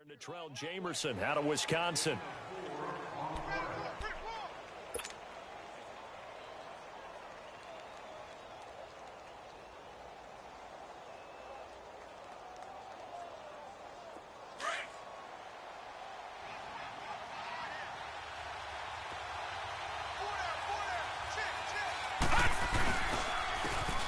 Jamerson out of Wisconsin.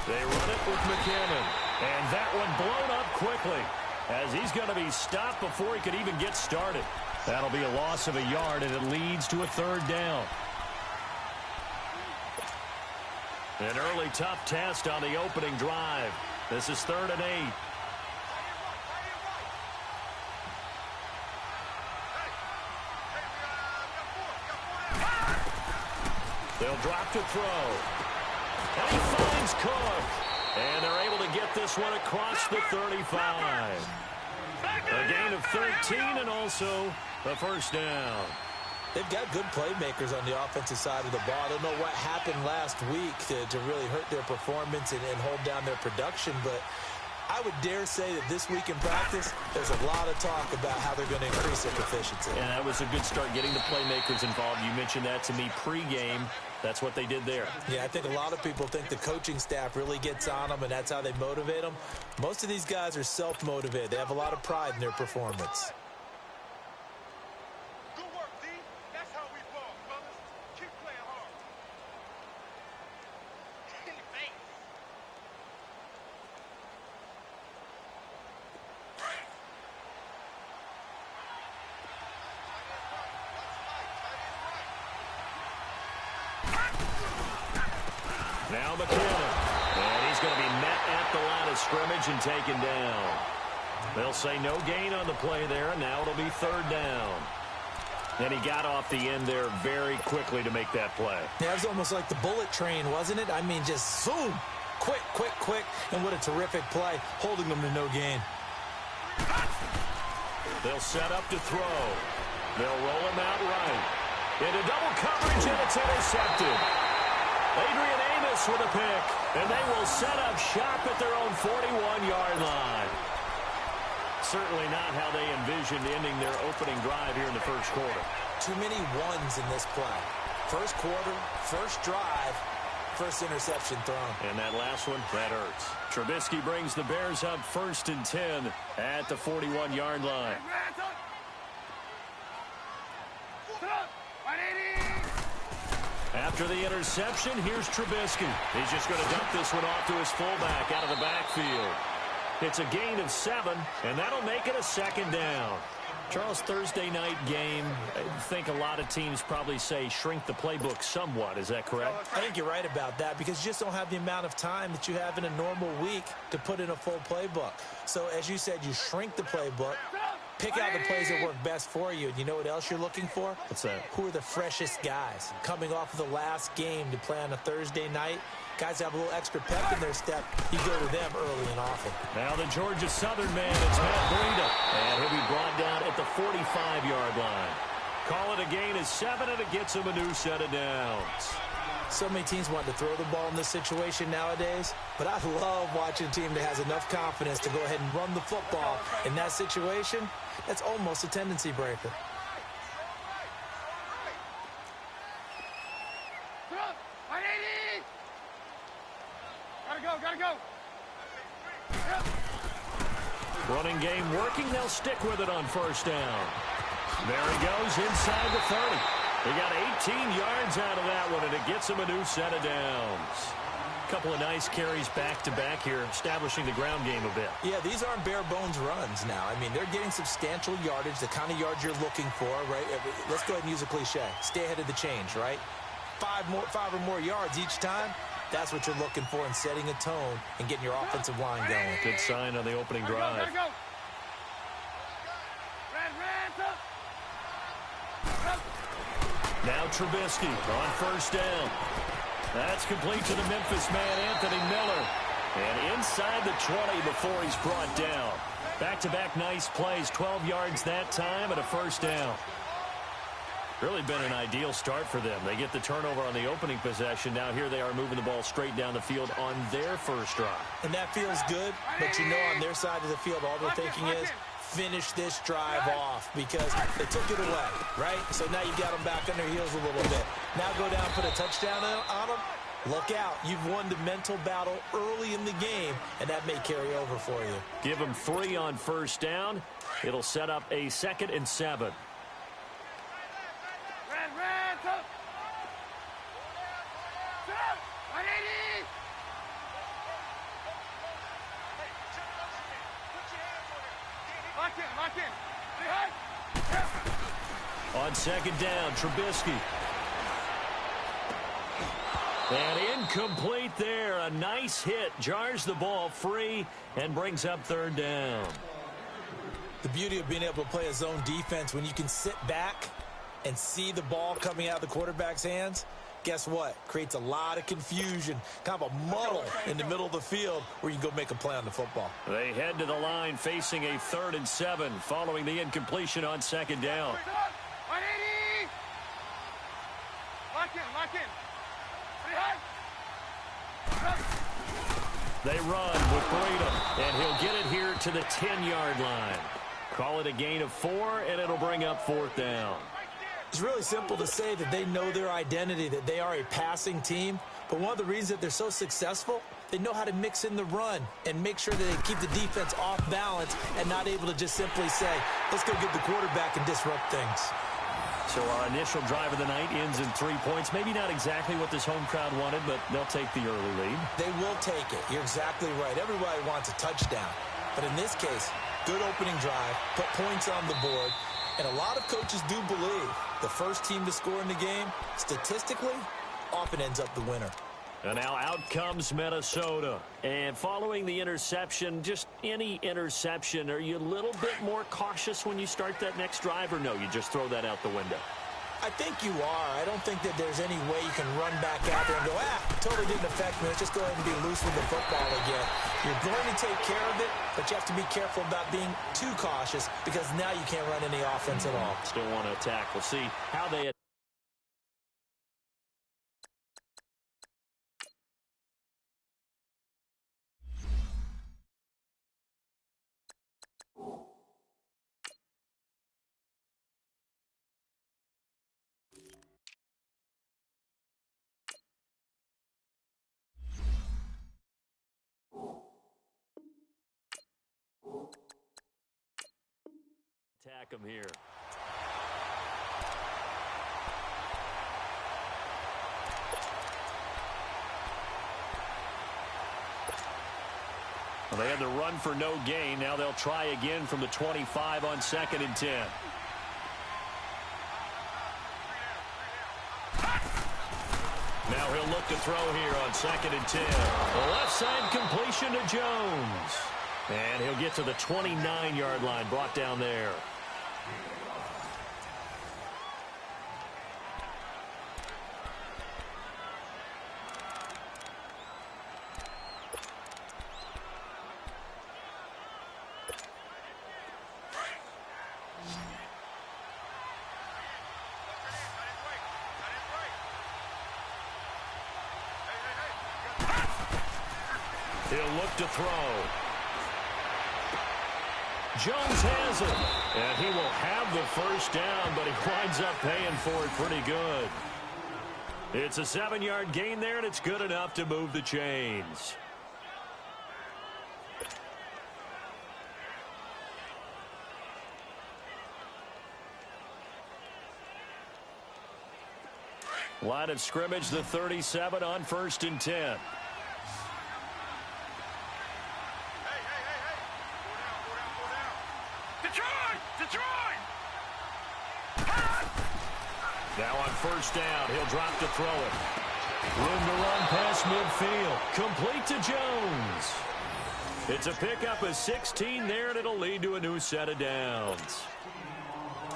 They run it with McCannon, and that one blown up quickly, as he's going to be stopped before he could even get started. That'll be a loss of a yard, and it leads to a third down. An early tough test on the opening drive. This is 3rd and 8. They'll drop to throw. And he finds Cook. And they're able to get this one across the 35. A gain of 13 and also a first down. They've got good playmakers on the offensive side of the ball. I don't know what happened last week to really hurt their performance and hold down their production, but I would dare say that this week in practice, there's a lot of talk about how they're going to increase their proficiency. And that was a good start, getting the playmakers involved. You mentioned that to me pregame. That's what they did there. Yeah, I think a lot of people think the coaching staff really gets on them, and that's how they motivate them. Most of these guys are self-motivated. They have a lot of pride in their performance. Good work, D. That's how we ball, fellas. Keep playing hard. In the face. Now McCannon, and he's going to be met at the line of scrimmage and taken down. They'll say no gain on the play there, and now it'll be 3rd down. And he got off the end there very quickly to make that play. Yeah, it was almost like the bullet train, wasn't it? I mean, just zoom, quick, quick, quick, and what a terrific play, holding them to no gain. They'll set up to throw. They'll roll him out right. Into double coverage, and it's intercepted. Adrian Amos with a pick, and they will set up shop at their own 41-yard line. Certainly not how they envisioned ending their opening drive here in the first quarter. Too many ones in this play. First quarter, first drive, first interception thrown. And that last one, that hurts. Trubisky brings the Bears up 1st and 10 at the 41-yard line. After the interception, here's Trubisky. He's just going to dump this one off to his fullback out of the backfield. It's a gain of 7, and that'll make it a 2nd down. Charles, Thursday night game, I think a lot of teams probably say shrink the playbook somewhat. Is that correct? I think you're right about that because you just don't have the amount of time that you have in a normal week to put in a full playbook. So, as you said, you shrink the playbook. Pick out the plays that work best for you. And you know what else you're looking for? What's that? Who are the freshest guys? Coming off of the last game to play on a Thursday night, guys have a little extra pep in their step. You go to them early and often. Now the Georgia Southern man, it's Matt Breida. And he'll be brought down at the 45-yard line. Call it a gain of 7, and it gets him a new set of downs. So many teams want to throw the ball in this situation nowadays, but I love watching a team that has enough confidence to go ahead and run the football. In that situation, that's almost a tendency breaker. Gotta go. Running game working. They'll stick with it on 1st down. There he goes inside the 30. He got 18 yards out of that one, and it gets him a new set of downs. A couple of nice carries back-to-back here, establishing the ground game a bit. Yeah, these aren't bare-bones runs now. I mean, they're getting substantial yardage, the kind of yards you're looking for, right? Let's go ahead and use a cliche. Stay ahead of the change, right? 5 or more yards each time. That's what you're looking for in setting a tone and getting your offensive line going. Good sign on the opening drive. Go. Now Trubisky on 1st down. That's complete to the Memphis man, Anthony Miller. And inside the 20 before he's brought down. Back-to-back nice plays, 12 yards that time and a 1st down. Really been an ideal start for them. They get the turnover on the opening possession. Now here they are moving the ball straight down the field on their first drive. And that feels good, but you know on their side of the field all they're thinking is finish this drive off because they took it away, right? So now you've got them back on their heels a little bit. Now go down, put a touchdown on them. Look out. You've won the mental battle early in the game, and that may carry over for you. Give them 3 on first down. It'll set up a 2nd and 7. On 2nd down, Trubisky. And incomplete there. A nice hit. Jars the ball free and brings up 3rd down. The beauty of being able to play a zone defense when you can sit back and see the ball coming out of the quarterback's hands, guess what? Creates a lot of confusion, kind of a muddle in the middle of the field where you can go make a play on the football. They head to the line facing a 3rd and 7 following the incompletion on 2nd down. Lock in. They run with Breedham, and he'll get it here to the 10-yard line. Call it a gain of 4, and it'll bring up 4th down. It's really simple to say that they know their identity, that they are a passing team. But one of the reasons that they're so successful, they know how to mix in the run and make sure that they keep the defense off balance and not able to just simply say, let's go get the quarterback and disrupt things. So our initial drive of the night ends in 3 points. Maybe not exactly what this home crowd wanted, but they'll take the early lead. They will take it. You're exactly right. Everybody wants a touchdown. But in this case, good opening drive, put points on the board. And a lot of coaches do believe the first team to score in the game, statistically, often ends up the winner. And now out comes Minnesota. And following the interception, just any interception, are you a little bit more cautious when you start that next drive, or no, you just throw that out the window? I think you are. I don't think that there's any way you can run back out there and go, totally didn't affect me. Let's just go ahead and be loose with the football again. You're going to take care of it, but you have to be careful about being too cautious because now you can't run any offense at all. Still want to attack. We'll see how they attack them here. Well, they had to run for no gain. Now they'll try again from the 25 on 2nd and 10. Now he'll look to throw here on 2nd and 10. The left side completion to Jones. And he'll get to the 29-yard line, brought down there. He'll look to throw. Jones has it, and he will have the first down, but he winds up paying for it pretty good. It's a 7-yard gain there, and it's good enough to move the chains. Line of scrimmage, the 37 on 1st and 10. Now on 1st down, he'll drop to throw it. Room to run past midfield. Complete to Jones. It's a pickup of 16 there, and it'll lead to a new set of downs.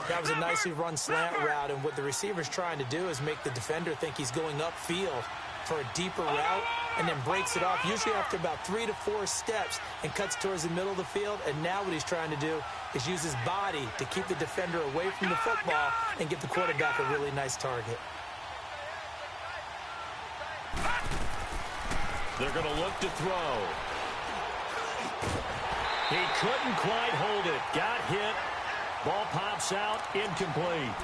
That was a nicely run slant route, and what the receiver's trying to do is make the defender think he's going upfield for a deeper route, and then breaks it off, usually after about 3 to 4 steps, and cuts towards the middle of the field. And now what he's trying to do is use his body to keep the defender away from the football and get the quarterback a really nice target. They're going to look to throw. He couldn't quite hold it. Got hit. Ball pops out. Incomplete.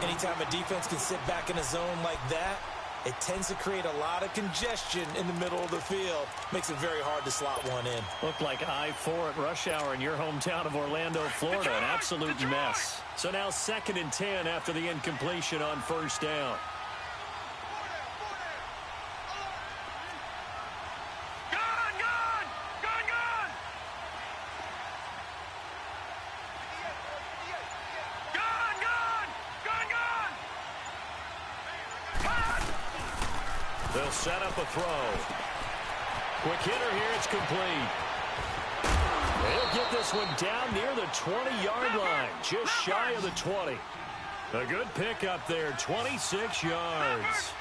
Anytime a defense can sit back in a zone like that, it tends to create a lot of congestion in the middle of the field. Makes it very hard to slot one in. Looked like I-4 at rush hour in your hometown of Orlando, Florida. An absolute mess. So now 2nd and 10 after the incompletion on first down. They'll set up a throw. Quick hitter here. It's complete. They'll get this one down near the 20-yard line. Just shy of the 20. A good pickup there. 26 yards.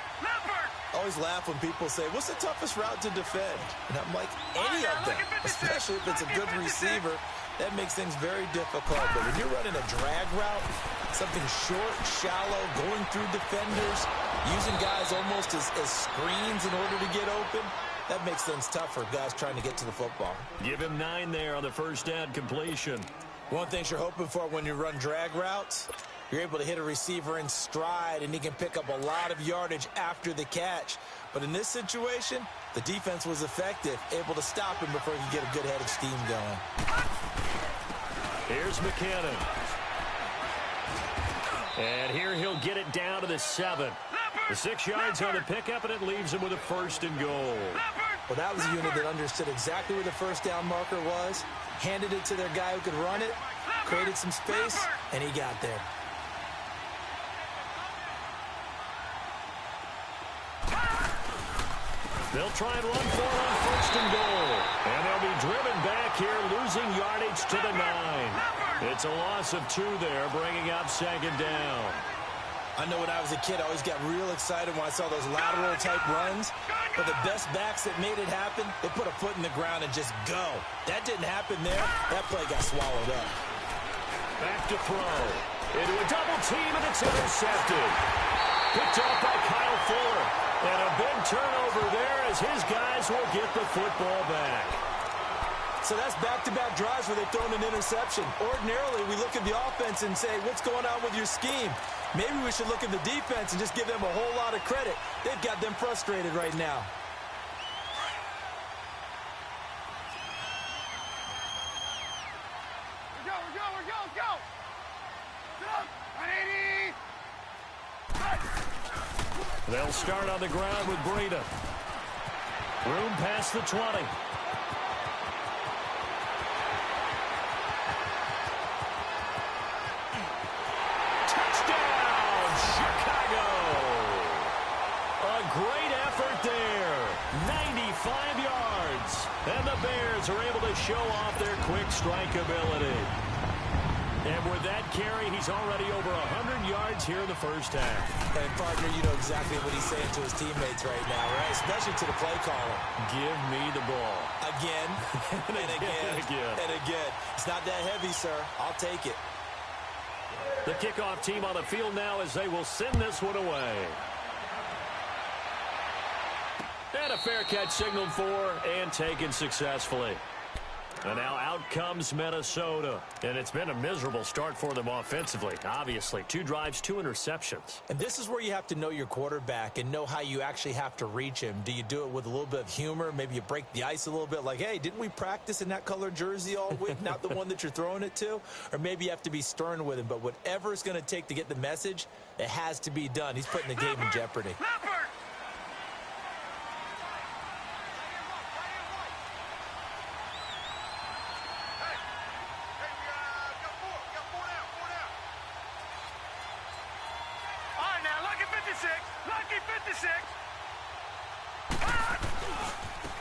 Always laugh when people say, what's the toughest route to defend? And I'm like, any of them. Especially if it's a good receiver. That makes things very difficult. But when you're running a drag route, something short, shallow, going through defenders, using guys almost as screens in order to get open, that makes things tough for guys trying to get to the football. Give him 9 there on the first down completion. One thing you're hoping for when you run drag routes, you're able to hit a receiver in stride, and he can pick up a lot of yardage after the catch. But in this situation, the defense was effective, able to stop him before he could get a good head of steam going. Here's McKinnon. And here he'll get it down to the 7. The 6 yards on the pickup, and it leaves him with a 1st and goal. Well, that was a unit that understood exactly where the first down marker was, handed it to their guy who could run it, created some space, and he got there. They'll try and run for it on 1st and goal. And they'll be driven back here, losing yardage to the 9. It's a loss of 2 there, bringing up 2nd down. I know when I was a kid, I always got real excited when I saw those lateral-type runs. But the best backs that made it happen, they put a foot in the ground and just go. That didn't happen there. That play got swallowed up. Back to throw. Into a double team, and it's intercepted. Picked off by Kyle Fuller. And a big turnover there as his guys will get the football back. So that's back-to-back drives where they've thrown an interception. Ordinarily, we look at the offense and say, what's going on with your scheme? Maybe we should look at the defense and just give them a whole lot of credit. They've got them frustrated right now. Let's go! 180! They'll start on the ground with Breida. Room past the 20. Touchdown, Chicago! A great effort there. 95 yards. And the Bears are able to show off their quick strike ability. And with that carry, he's already over 100 yards here in the first half. And, partner, you know exactly what he's saying to his teammates right now, right? Especially to the play caller. Give me the ball. Again, and again, and again. It's not that heavy, sir. I'll take it. The kickoff team on the field now as they will send this one away. And a fair catch signaled for and taken successfully. And now out comes Minnesota. And it's been a miserable start for them offensively. Obviously, 2 drives, 2 interceptions. And this is where you have to know your quarterback and know how you actually have to reach him. Do you do it with a little bit of humor? Maybe you break the ice a little bit like, hey, didn't we practice in that color jersey all week? Not the one that you're throwing it to? Or maybe you have to be stern with him. But whatever it's going to take to get the message, it has to be done. He's putting the game in jeopardy.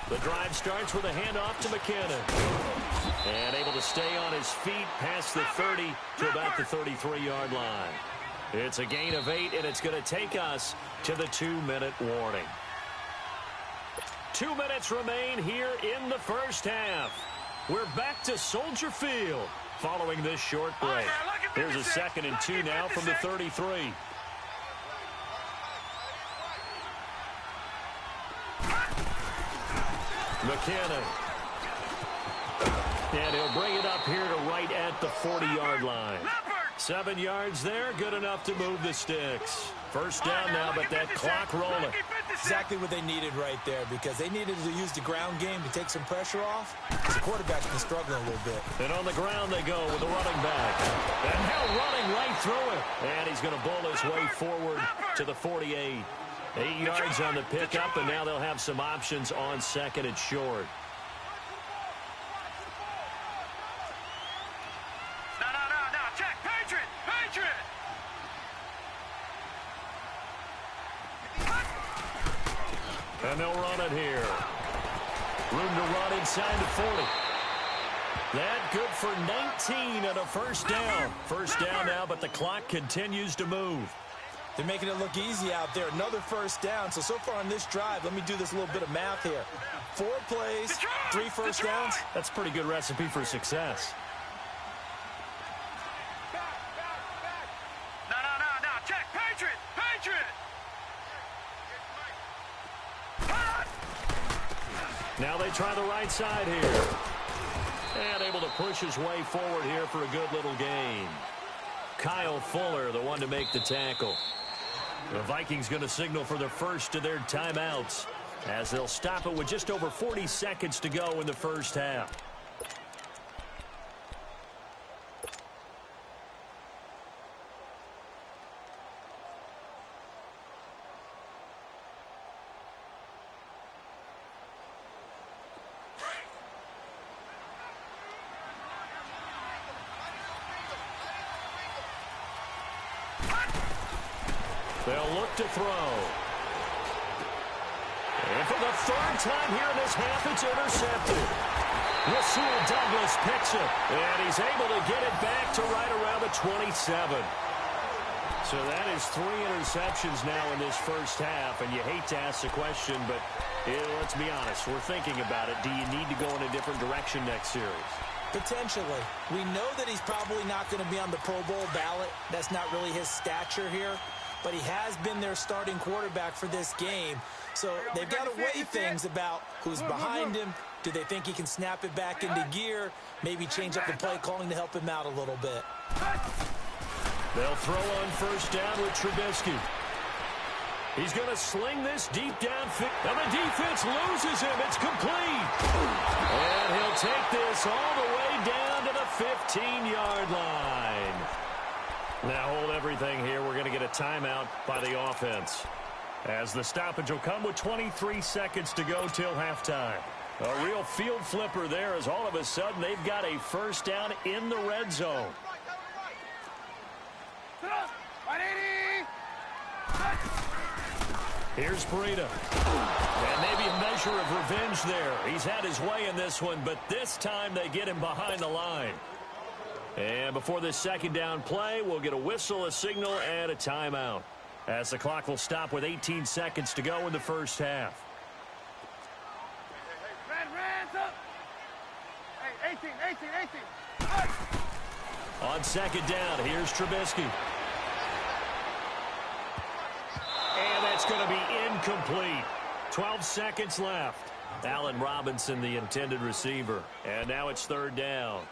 The drive starts with a handoff to McKinnon. And able to stay on his feet past the 30 to about the 33-yard line. It's a gain of 8, and it's going to take us to the 2-minute warning. 2 minutes remain here in the first half. We're back to Soldier Field following this short break. Here's a 2nd and 2 now from the 33. McKinnon. And he'll bring it up here to right at the 40-yard line. 7 yards there, good enough to move the sticks. First down now, but that clock rolling. Exactly what they needed right there, because they needed to use the ground game to take some pressure off. The quarterback's been struggling a little bit. And on the ground they go with the running back. And now running right through it. And he's going to bull his way forward to the 48. 8 yards on the pickup, and now they'll have some options on second and short. And they'll run it here. Room to run inside the 40. That good for 19 and a first down. First down now, but the clock continues to move. They're making it look easy out there. Another first down. So far on this drive, let me do this little bit of math here. 4 plays, 3 first downs. That's a pretty good recipe for success. Check, Patriot! Now they try the right side here. And able to push his way forward here for a good little gain. Kyle Fuller, the one to make the tackle. The Vikings going to signal for the first of their timeouts as they'll stop it with just over 40 seconds to go in the first half. They'll look to throw. And for the third time here in this half, it's intercepted. Rasul Douglas picks it, and he's able to get it back to right around the 27. So that is 3 interceptions now in this first half, and you hate to ask the question, but let's be honest, we're thinking about it. Do you need to go in a different direction next series? Potentially. We know that he's probably not going to be on the Pro Bowl ballot. That's not really his stature here. But he has been their starting quarterback for this game. So they've got to weigh things about who's behind him. Do they think he can snap it back into gear? Maybe change up the play calling to help him out a little bit. They'll throw on first down with Trubisky. He's going to sling this deep down. And the defense loses him. It's complete. And he'll take this all the way down to the 15-yard line. Now hold everything here. We're going to get a timeout by the offense. As the stoppage will come with 23 seconds to go till halftime. A real field flipper there as all of a sudden they've got a first down in the red zone. Here's Breida. And maybe a measure of revenge there. He's had his way in this one, but this time they get him behind the line. And before this second down play, we'll get a whistle, a signal, and a timeout. As the clock will stop with 18 seconds to go in the first half. Hey, 18. On second down, here's Trubisky. And that's going to be incomplete. 12 seconds left. Allen Robinson, the intended receiver. And now it's third down.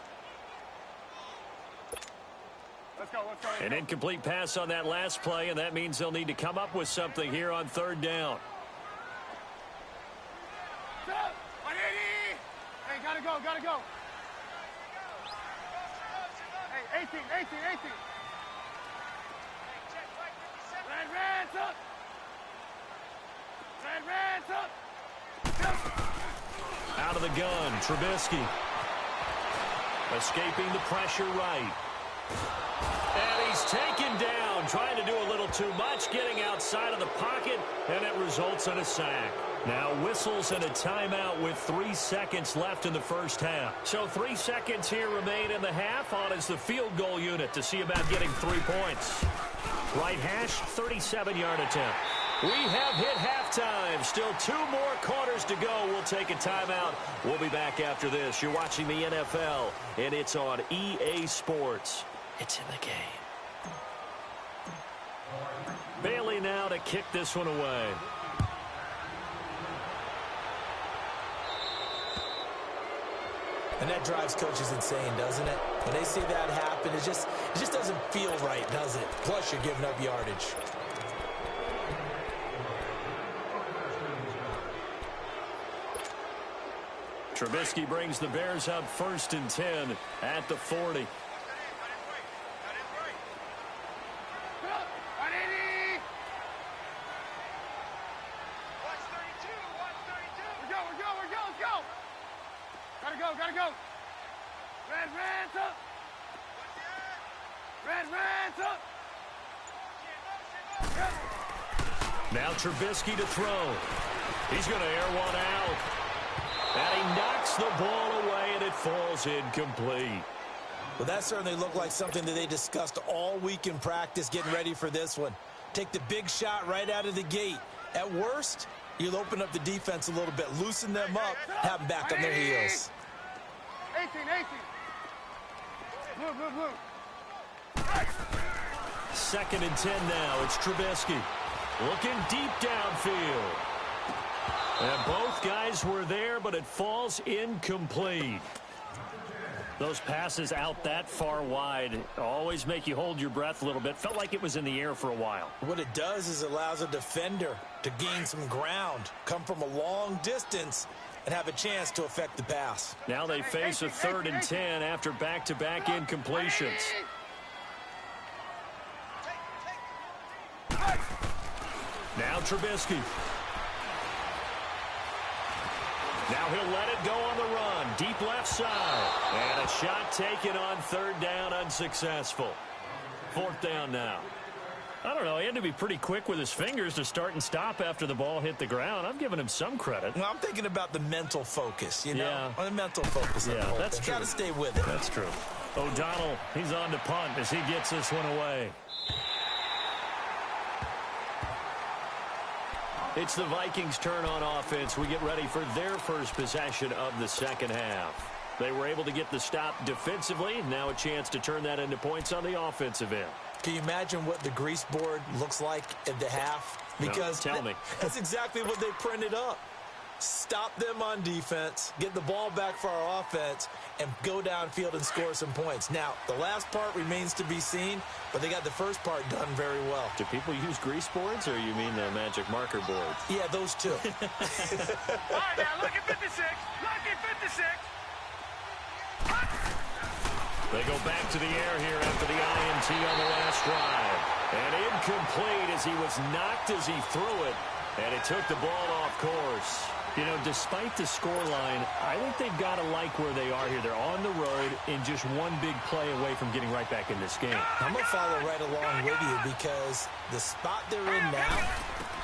Let's go. An incomplete pass on that last play, and that means they'll need to come up with something here on third down. Hey, gotta go. Hey, 18. Red up. Out of the gun, Trubisky. Escaping the pressure right. And he's taken down, trying to do a little too much, getting outside of the pocket, and it results in a sack. Now whistles and a timeout with 3 seconds left in the first half. So 3 seconds here remain in the half. On is the field goal unit to see about getting 3 points. Right hash, 37-yard attempt. We have hit halftime. Still 2 more quarters to go. We'll take a timeout. We'll be back after this. You're watching the NFL, and it's on EA Sports. It's in the game. Bailey now to kick this one away. And that drives coaches insane, doesn't it? When they see that happen, it just doesn't feel right, does it? Plus, you're giving up yardage. Trubisky brings the Bears up 1st and 10 at the 40. Gotta go. Reds up. Reds up. Now Trubisky to throw. He's going to air one out. And he knocks the ball away, and it falls incomplete. Well, that certainly looked like something that they discussed all week in practice getting ready for this one. Take the big shot right out of the gate. At worst, you'll open up the defense a little bit, loosen them up, have them back on their heels. 18. Blue. 2nd and 10 now. It's Trubisky looking deep downfield. And both guys were there, but it falls incomplete. Those passes out that far wide always make you hold your breath a little bit. Felt like it was in the air for a while. What it does is it allows a defender to gain some ground, come from a long distance, and have a chance to affect the pass. Now they face a 3rd and 10 after back-to-back incompletions. Now Trubisky. Now he'll let it go on the run. Deep left side. And a shot taken on 3rd down, unsuccessful. 4th down now. I don't know. He had to be pretty quick with his fingers to start and stop after the ball hit the ground. I'm giving him some credit. Well, I'm thinking about the mental focus, you know? Yeah. The mental focus. Yeah, that's true. Got to stay with it. That's true. O'Donnell, he's on to punt as he gets this one away. It's the Vikings' turn on offense. We get ready for their first possession of the second half. They were able to get the stop defensively. Now a chance to turn that into points on the offensive end. Can you imagine what the grease board looks like at the half? Because no, tell me. That's exactly what they printed up. Stop them on defense, get the ball back for our offense, and go downfield and score some points. Now, the last part remains to be seen, but they got the first part done very well. Do people use grease boards, or you mean the magic marker boards? Yeah, those two. All right, now look at 56. Look at 56. They go back to the air here after the INT on the last drive. And incomplete as he was knocked as he threw it. And it took the ball off course. You know, despite the scoreline, I think they've got to like where they are here. They're on the road and just one big play away from getting right back in this game. I'm going to follow right along with you because the spot they're in now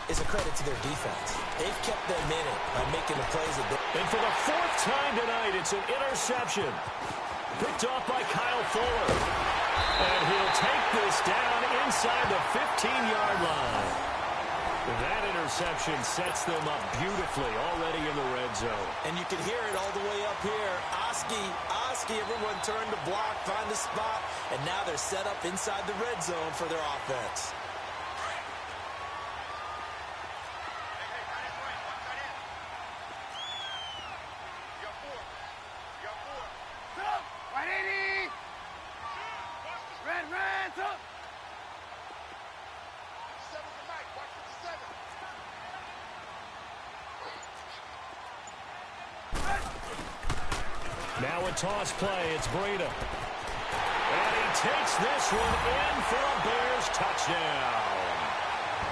is a credit to their defense. They've kept them in it by making the plays. And for the 4th time tonight, it's an interception. Picked off by Kyle Fuller. And he'll take this down inside the 15-yard line. That interception sets them up beautifully already in the red zone. And you can hear it all the way up here. Oski, everyone turned to block, find the spot, and now they're set up inside the red zone for their offense. Now a toss play. It's Breida. And he takes this one in for a Bears touchdown.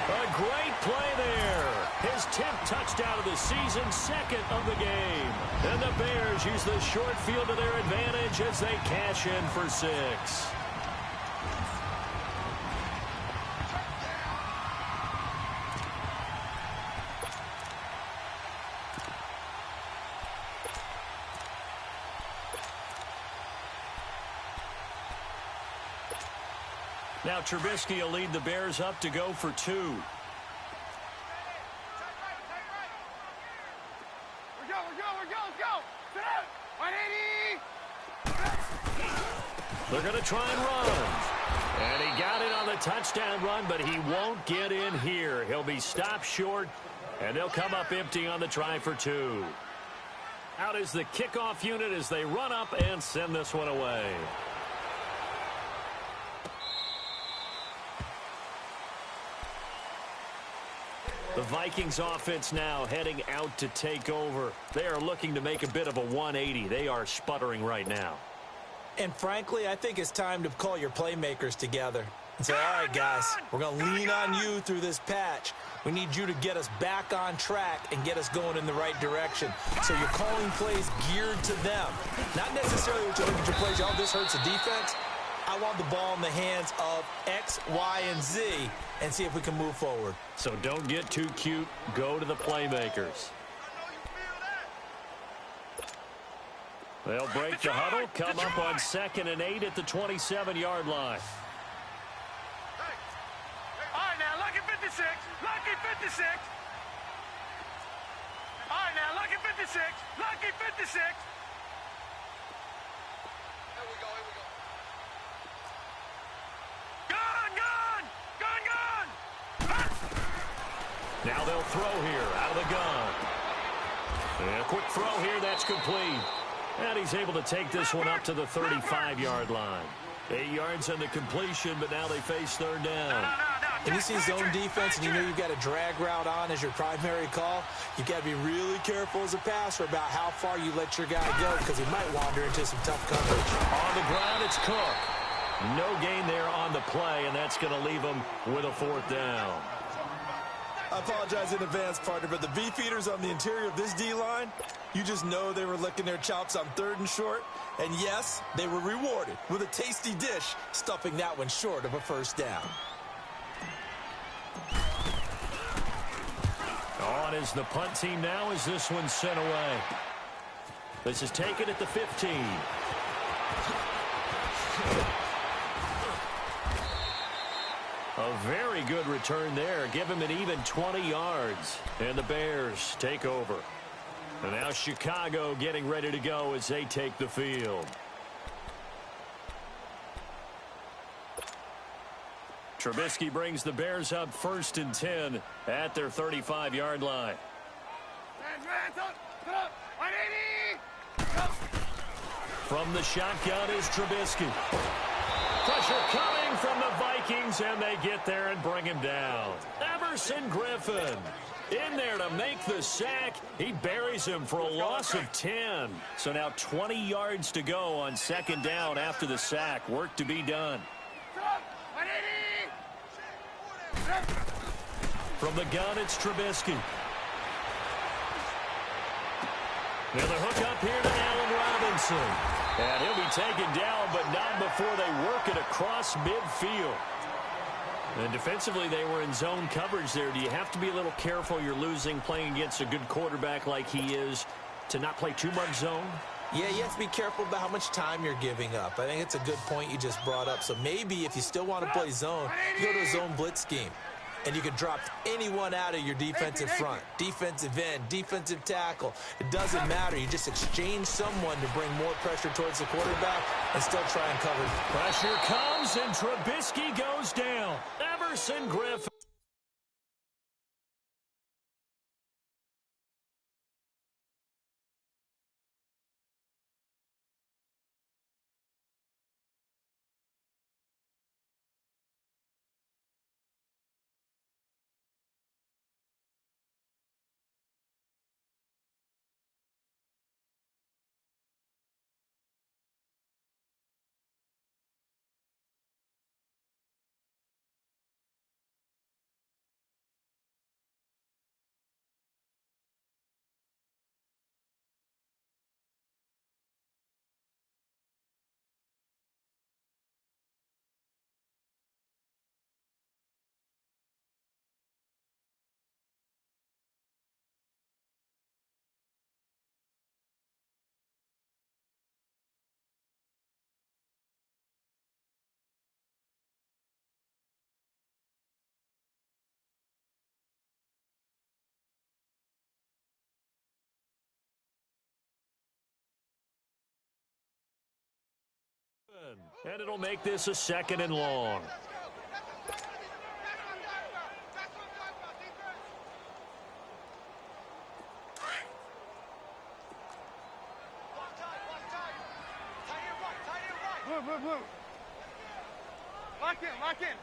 A great play there. His 10th touchdown of the season, 2nd of the game. And the Bears use the short field to their advantage as they cash in for 6. Now Trubisky will lead the Bears up to go for 2. We're go. Let's go. Sit up. 180. They're going to try and run. And he got it on the touchdown run, but he won't get in here. He'll be stopped short, and they'll come up empty on the try for 2. Out is the kickoff unit as they run up and send this one away. The Vikings offense now heading out to take over. They are looking to make a bit of a 180. They are sputtering right now. And frankly, I think it's time to call your playmakers together and say, all right, guys, we're going to lean on you through this patch. We need you to get us back on track and get us going in the right direction. So you're calling plays geared to them. Not necessarily what you look at your plays, oh, this hurts the defense. I want the ball in the hands of X, Y, and Z and see if we can move forward. So don't get too cute. Go to the playmakers. They'll break the huddle, come up on 2nd and 8 at the 27-yard line. All right, now, lucky 56. Lucky 56. All right, now, lucky 56. Lucky 56. Here we go, here we go. Gun, gun! Gun, gun! Now they'll throw here out of the gun. And a quick throw here, that's complete. And he's able to take this one up to the 35-yard line. 8 yards on the completion, but now they face 3rd down. And you see zone defense and you know you've got a drag route on as your primary call, you've got to be really careful as a passer about how far you let your guy go because he might wander into some tough coverage. On the ground, it's Cook. No gain there on the play, and that's going to leave him with a 4th down. I apologize in advance, partner, but the beefeaters on the interior of this D-line, you just know they were licking their chops on 3rd and short. And yes, they were rewarded with a tasty dish, stuffing that one short of a 1st down. On is the punt team now as this one's sent away. This is taken at the 15. A very good return there. Give him an even 20 yards. And the Bears take over. And now Chicago getting ready to go as they take the field. Trubisky brings the Bears up 1st and 10 at their 35-yard line. From the shotgun is Trubisky. Pressure coming from the Vikings, and they get there and bring him down. Everson Griffin in there to make the sack. He buries him for a loss of 10. So now 20 yards to go on 2nd down after the sack. Work to be done. From the gun, it's Trubisky. Now the hook up here to Allen Robinson. And he'll be taken down, but not before they work it across midfield. And defensively, they were in zone coverage there. Do you have to be a little careful? You're losing playing against a good quarterback like he is to not play too much zone? Yeah, you have to be careful about how much time you're giving up. I think it's a good point you just brought up. So maybe if you still want to play zone, you go to a zone blitz scheme. And you can drop anyone out of your defensive front, defensive end, defensive tackle. It doesn't matter. You just exchange someone to bring more pressure towards the quarterback and still try and cover. Pressure comes, and Trubisky goes down. Everson Griffin. And it'll make this a 2nd and long. Blue. Lock in.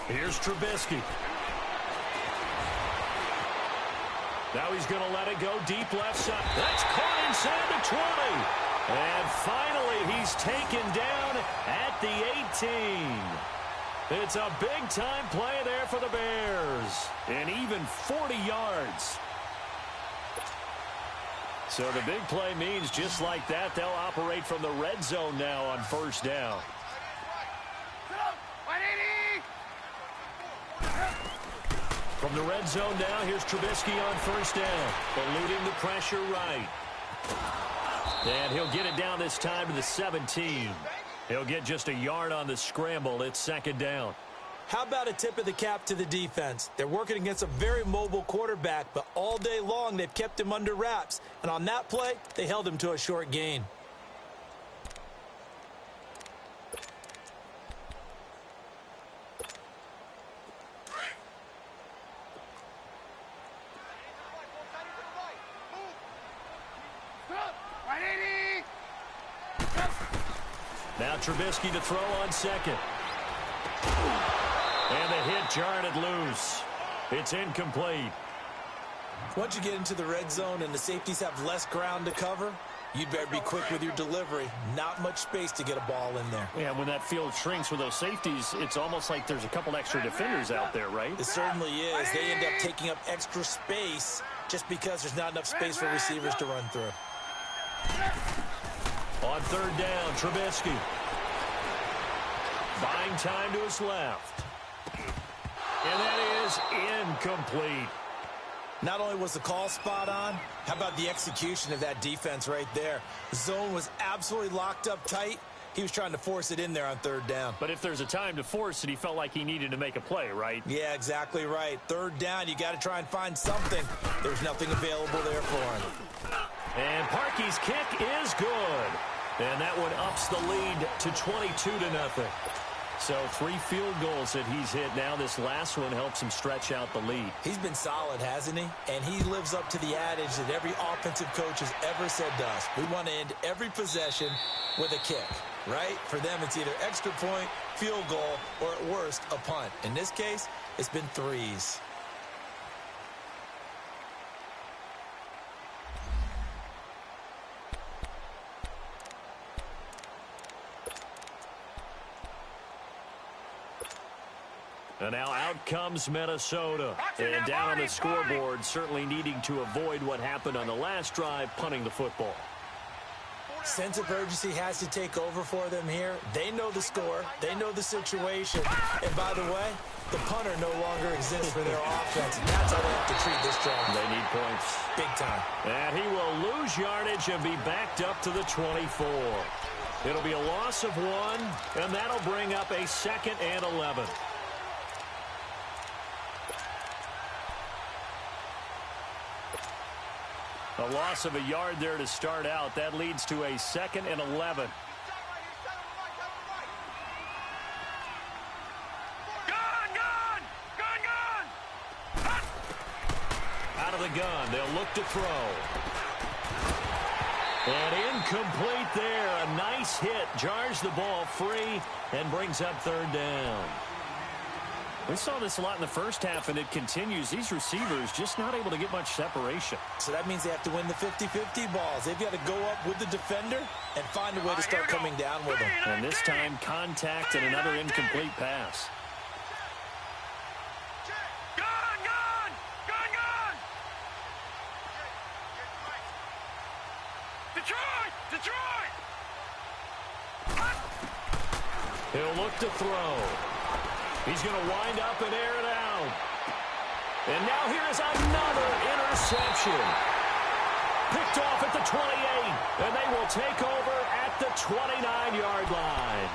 Here's Trubisky. Now he's going to let it go deep left side. That's caught inside the 20. And finally, he's taken down at the 18. It's a big-time play there for the Bears. And even 40 yards. So the big play means just like that, they'll operate from the red zone now on first down. From the red zone now, here's Trubisky on first down, eluding the pressure right. And he'll get it down this time to the 17. He'll get just a yard on the scramble. It's second down. How about a tip of the cap to the defense? They're working against a very mobile quarterback, but all day long they've kept him under wraps. And on that play, they held him to a short gain. Now Trubisky to throw on second. And the hit jarred it loose. It's incomplete. Once you get into the red zone and the safeties have less ground to cover, you'd better be quick with your delivery. Not much space to get a ball in there. Yeah, when that field shrinks with those safeties, it's almost like there's a couple extra defenders out there, right? It certainly is. They end up taking up extra space just because there's not enough space for receivers to run through. On third down, Trubisky. Buying time to his left. And that is incomplete. Not only was the call spot on, how about the execution of that defense right there? The zone was absolutely locked up tight. He was trying to force it in there on third down. But if there's a time to force it, he felt like he needed to make a play, right? Yeah, exactly right. Third down, you got to try and find something. There's nothing available there for him. And Parkey's kick is good. And that one ups the lead to 22-0. So 3 field goals that he's hit now. This last one helps him stretch out the lead. He's been solid, hasn't he? And he lives up to the adage that every offensive coach has ever said to us. We want to end every possession with a kick, right? For them, it's either extra point, field goal, or at worst, a punt. In this case, it's been 3s. And now out comes Minnesota. And down on the scoreboard, certainly needing to avoid what happened on the last drive, punting the football. Sense of urgency has to take over for them here. They know the score. They know the situation. And by the way, the punter no longer exists for their offense. And that's how they have to treat this drive. They need points. Big time. And he will lose yardage and be backed up to the 24. It'll be a loss of 1, and that'll bring up a 2nd and 11. A loss of a yard there to start out. That leads to a 2nd and 11. Out of the gun. They'll look to throw. And incomplete there. A nice hit. Jars the ball free and brings up third down. We saw this a lot in the first half, and it continues. These receivers just not able to get much separation. So that means they have to win the 50-50 balls. They've got to go up with the defender and find a way to start coming down with them. And this time, contact and another incomplete pass. Detroit! He'll look to throw. He's going to wind up and air it out. And now here is another interception. Picked off at the 28, and they will take over at the 29-yard line.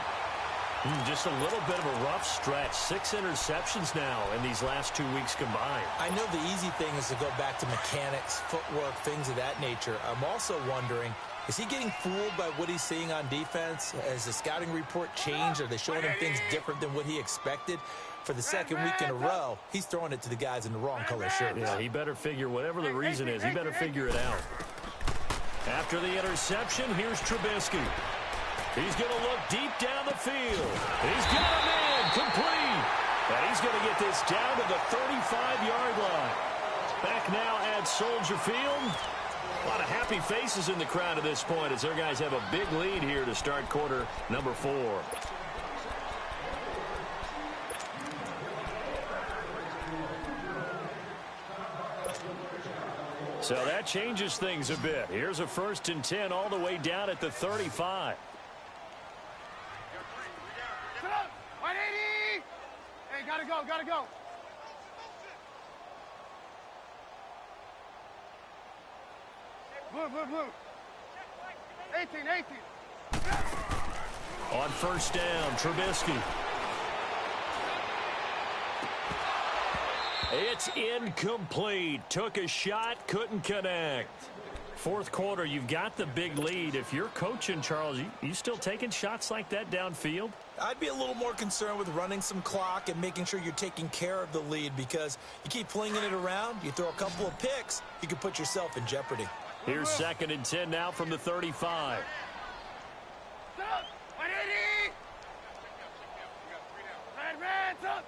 Just a little bit of a rough stretch. 6 interceptions now in these last 2 weeks combined. I know the easy thing is to go back to mechanics, footwork, things of that nature. I'm also wondering, is he getting fooled by what he's seeing on defense? Has the scouting report changed? Are they showing him things different than what he expected? For the second week in a row, he's throwing it to the guys in the wrong color shirts. Yeah, he better figure whatever the reason is. He better figure it out. After the interception, here's Trubisky. He's going to look deep down the field. He's got him in, complete. And he's going to get this down to the 35-yard line. Back now at Soldier Field. A lot of happy faces in the crowd at this point as their guys have a big lead here to start quarter number 4. So that changes things a bit. Here's a 1st and 10 all the way down at the 35. Sit up! 180! Hey, gotta go, gotta go. Move, move, move. 18, 18. On 1st down, Trubisky. It's incomplete. Took a shot, couldn't connect. 4th quarter, you've got the big lead. If you're coaching, Charles, you still taking shots like that downfield? I'd be a little more concerned with running some clock and making sure you're taking care of the lead, because you keep flinging it around, you throw a couple of picks, you can put yourself in jeopardy. Here's 2nd and 10 now from the 35. Sit up! 180! Red, up!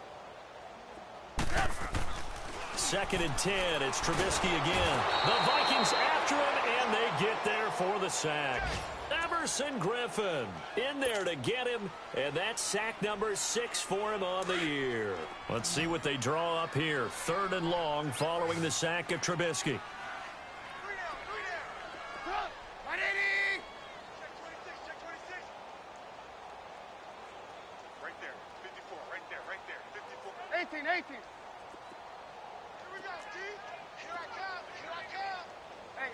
2nd and 10. It's Trubisky again. The Vikings after him, and they get there for the sack. Everson Griffin in there to get him, and that's sack number 6 for him on the year. Let's see what they draw up here. 3rd and long following the sack of Trubisky. 180! Check 26. Right there, 54, right there, 54. 18, 18.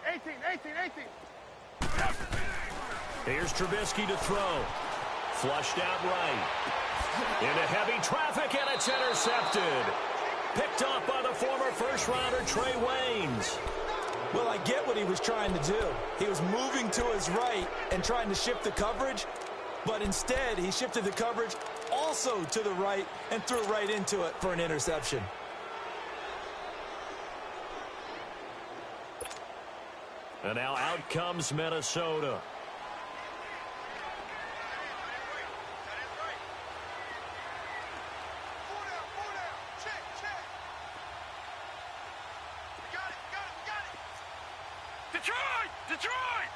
Hey, 18. Here's Trubisky to throw. Flushed out right. Into heavy traffic, and it's intercepted. Picked off by the former first-rounder Trey Waynes. Well, I get what he was trying to do. He was moving to his right and trying to shift the coverage, but instead he shifted the coverage also to the right and threw right into it for an interception. And now out comes Minnesota. Detroit!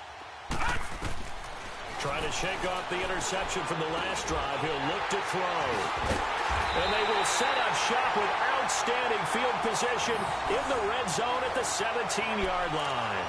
Trying to shake off the interception from the last drive. He'll look to throw. And they will set up shop with outstanding field position in the red zone at the 17-yard line.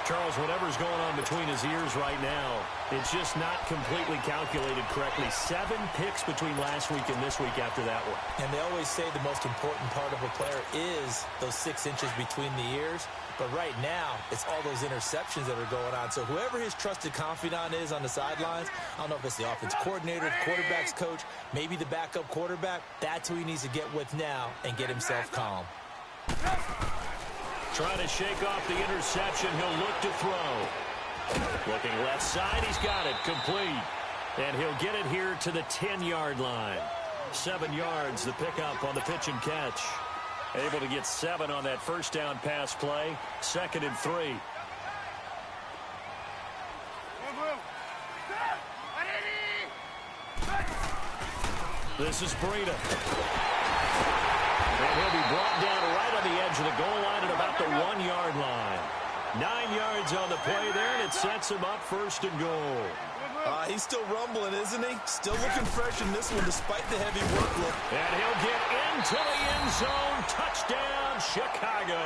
Charles, whatever's going on between his ears right now, it's just not completely calculated correctly. 7 picks between last week and this week after that one. And they always say the most important part of a player is those 6 inches between the ears. But right now, it's all those interceptions that are going on. So whoever his trusted confidant is on the sidelines, I don't know if it's the offense coordinator, the quarterback's coach, maybe the backup quarterback, that's who he needs to get with now and get himself calm. Trying to shake off the interception. He'll look to throw. Looking left side. He's got it. Complete. And he'll get it here to the 10-yard line. 7 yards, the pickup on the pitch and catch. Able to get 7 on that first down pass play. 2nd and 3. This is Breida. And he'll be brought down right on the edge of the goal line at about the 1-yard line. 9 yards on the play there, and it sets him up 1st and goal. He's still rumbling, isn't he? Still looking fresh in this one despite the heavy workload. And he'll get into the end zone. Touchdown, Chicago.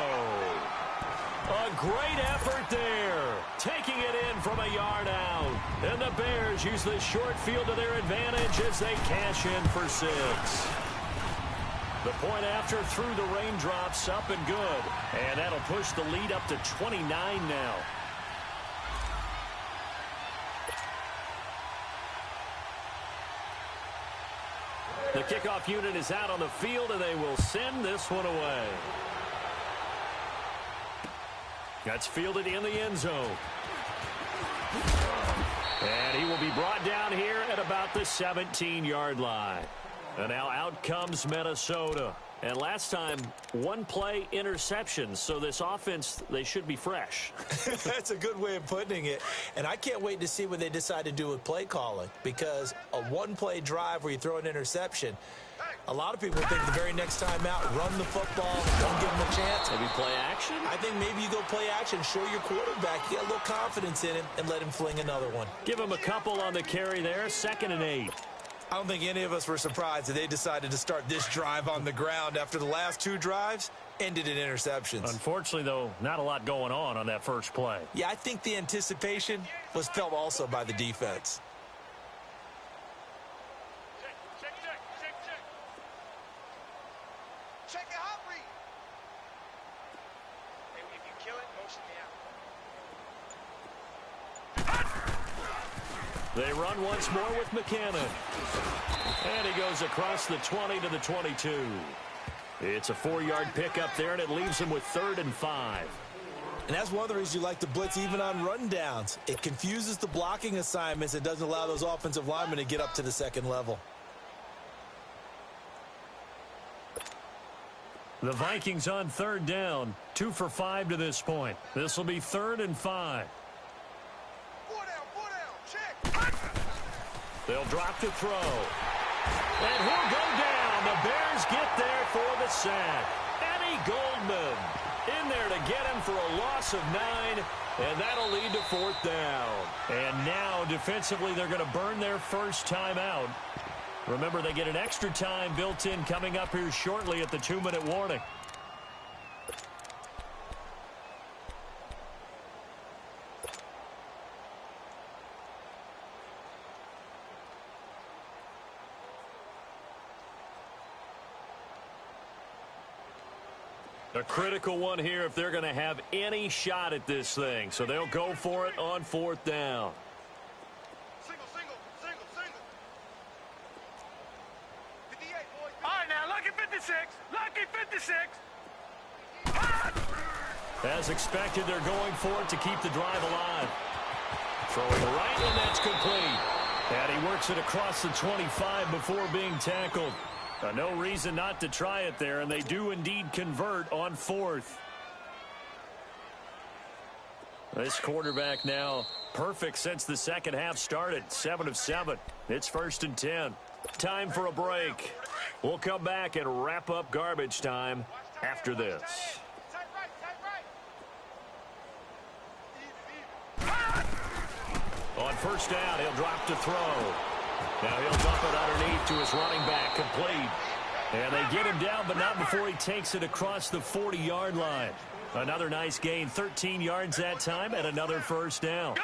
A great effort there. Taking it in from a yard out. And the Bears use the short field to their advantage as they cash in for 6. The point after through the raindrops, up and good. And that'll push the lead up to 29 now. The kickoff unit is out on the field, and they will send this one away. That's fielded in the end zone. And he will be brought down here at about the 17-yard line. And now out comes Minnesota. And last time, one play interception. So this offense, they should be fresh. That's a good way of putting it. And I can't wait to see what they decide to do with play calling, because a one-play drive where you throw an interception, a lot of people think the very next time out, run the football, don't give them a chance. Maybe play action? I think maybe you go play action, show your quarterback, you got a little confidence in him, and let him fling another one. Give him a couple on the carry there, 2nd and 8. I don't think any of us were surprised that they decided to start this drive on the ground after the last 2 drives ended in interceptions. Unfortunately, though, not a lot going on that first play. Yeah, I think the anticipation was felt also by the defense. Check. Check your hot read. Hey, if you kill it, motion me out. They run once more with McCannon. And he goes across the 20 to the 22. It's a 4-yard pickup there, and it leaves him with 3rd and 5. And that's one of the reasons you like to blitz even on rundowns. It confuses the blocking assignments. It doesn't allow those offensive linemen to get up to the second level. The Vikings on 3rd down. 2 for 5 to this point. This will be 3rd and 5. 4 down, check. They'll drop to throw. And he'll go down. The Bears get there for the sack. Eddie Goldman in there to get him for a loss of 9. And that'll lead to 4th down. And now, defensively, they're going to burn their first time out. Remember, they get an extra time built in coming up here shortly at the 2-minute warning. A critical one here if they're going to have any shot at this thing. So they'll go for it on 4th down. Single. 58, boys. All right, now, lucky 56. Lucky 56. As expected, they're going for it to keep the drive alive. Throwing right, and that's complete. And he works it across the 25 before being tackled. No reason not to try it there, and they do indeed convert on 4th. This quarterback now perfect since the second half started. 7 of 7. It's 1st and 10. Time for a break. We'll come back and wrap up garbage time after this. Tight right. On 1st down, he'll drop to throw. Now he'll dump it underneath to his running back, complete. And they get him down, but not before he takes it across the 40-yard line. Another nice gain, 13 yards that time, and another 1st down. Gone.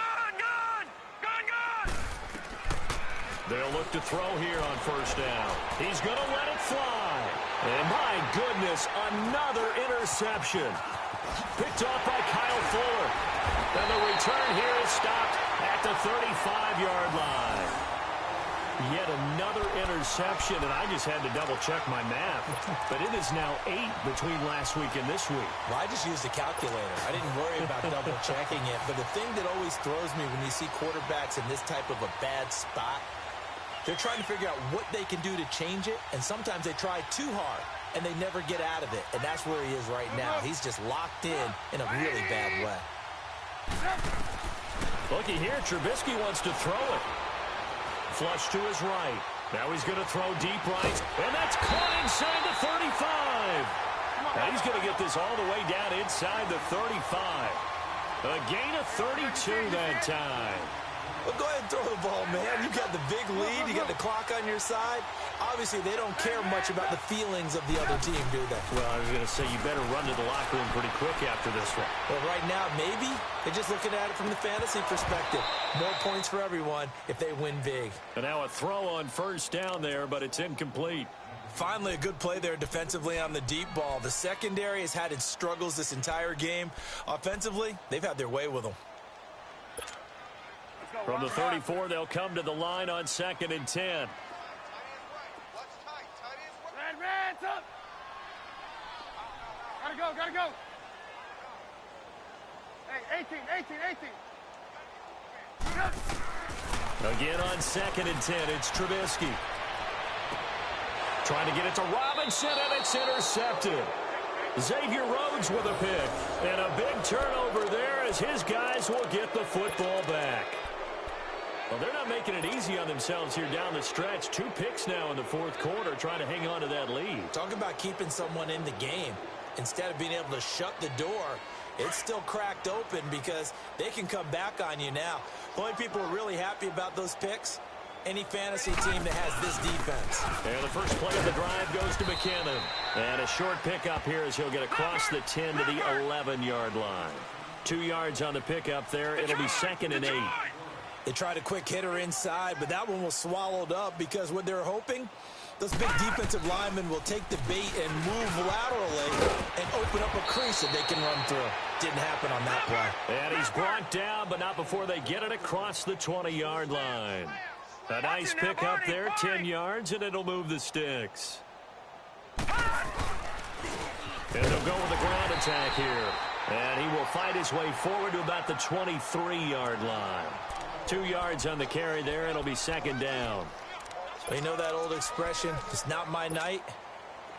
They'll look to throw here on 1st down. He's going to let it fly. And my goodness, another interception. Picked off by Kyle Fuller. And the return here is stopped at the 35-yard line. Yet another interception, and I just had to double-check my math. But it is now 8 between last week and this week. Well, I just used a calculator. I didn't worry about double-checking it. But the thing that always throws me when you see quarterbacks in this type of a bad spot, they're trying to figure out what they can do to change it, and sometimes they try too hard, and they never get out of it. And that's where he is right now. He's just locked in a really bad way. Looky here, Trubisky wants to throw it. Flush to his right. Now he's going to throw deep right, and that's caught inside the 35. Now he's going to get this all the way down inside the 35. A gain of 32 that time. Well, go ahead and throw the ball, man. You got the big lead. You got the clock on your side. Obviously, they don't care much about the feelings of the other team, do they? Well, I was going to say you better run to the locker room pretty quick after this one. Well, right now, maybe they're just looking at it from the fantasy perspective. More points for everyone if they win big. And now a throw on 1st down there, but it's incomplete. Finally, a good play there defensively on the deep ball. The secondary has had its struggles this entire game. Offensively, they've had their way with them. From the 34, they'll come to the line on 2nd and 10. Hands up. Gotta go. Hey, 18. Again on 2nd and 10, it's Trubisky. Trying to get it to Robinson. Robinson, and it's intercepted. Xavier Rhodes with a pick. And a big turnover there as his guys will get the football back. Well, they're not making it easy on themselves here down the stretch. 2 picks now in the fourth quarter trying to hang on to that lead. Talk about keeping someone in the game. Instead of being able to shut the door, it's still cracked open because they can come back on you now. The only people who are really happy about those picks, any fantasy team that has this defense. And the first play of the drive goes to McKinnon. And a short pickup here as he'll get across the 10 to the 11-yard line. 2 yards on the pickup there. It'll be 2nd and 8. They tried a quick hitter inside, but that one was swallowed up because what they're hoping, those big defensive linemen will take the bait and move laterally and open up a crease that they can run through. Didn't happen on that play. And he's brought down, but not before they get it across the 20-yard line. A nice pickup there, 10 yards, and it'll move the sticks. And they'll go with the ground attack here. And he will fight his way forward to about the 23-yard line. 2 yards on the carry there. It'll be 2nd down. So you know that old expression, it's not my night?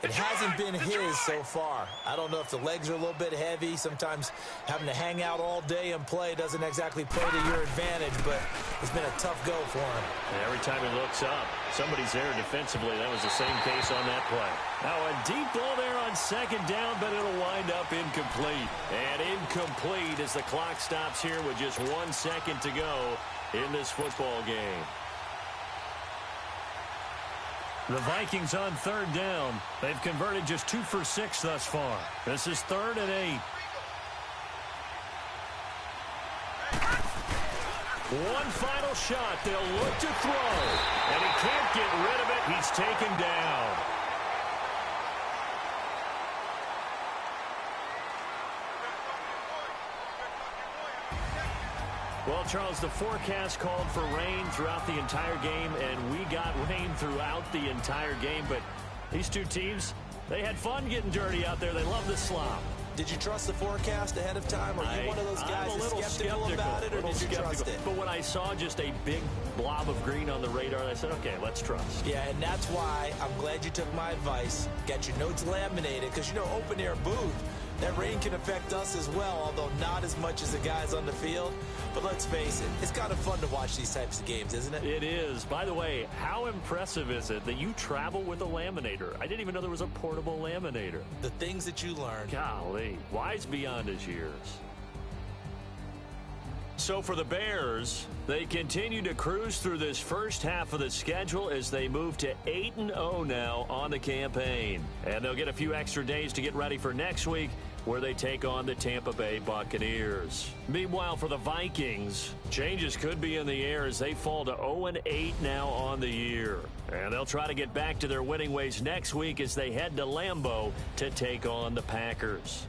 It hasn't been his so far. I don't know if the legs are a little bit heavy. Sometimes having to hang out all day and play doesn't exactly play to your advantage, but it's been a tough go for him. And every time he looks up, somebody's there defensively. That was the same case on that play. Now a deep ball there on 2nd down, but it'll wind up incomplete. And incomplete as the clock stops here with just 1 second to go in this football game. The Vikings on 3rd down. They've converted just 2 for 6 thus far. This is 3rd and 8. One final shot. They'll look to throw. And he can't get rid of it. He's taken down. Well, Charles, the forecast called for rain throughout the entire game, and we got rain throughout the entire game. But these two teams, they had fun getting dirty out there. They love the slop. Did you trust the forecast ahead of time? Are you one of those guys that's skeptical about it, or did you trust it? But when I saw just a big blob of green on the radar, I said, okay, let's trust. Yeah, and that's why I'm glad you took my advice. Got your notes laminated, because, you know, open-air booth, that rain can affect us as well, although not as much as the guys on the field. But let's face it, it's kind of fun to watch these types of games, isn't it? It is. By the way, how impressive is it that you travel with a laminator? I didn't even know there was a portable laminator. The things that you learn. Golly, wise beyond his years. So for the Bears, they continue to cruise through this first half of the schedule as they move to 8-0 now on the campaign. And they'll get a few extra days to get ready for next week, where they take on the Tampa Bay Buccaneers. Meanwhile, for the Vikings, changes could be in the air as they fall to 0-8 now on the year. And they'll try to get back to their winning ways next week as they head to Lambeau to take on the Packers.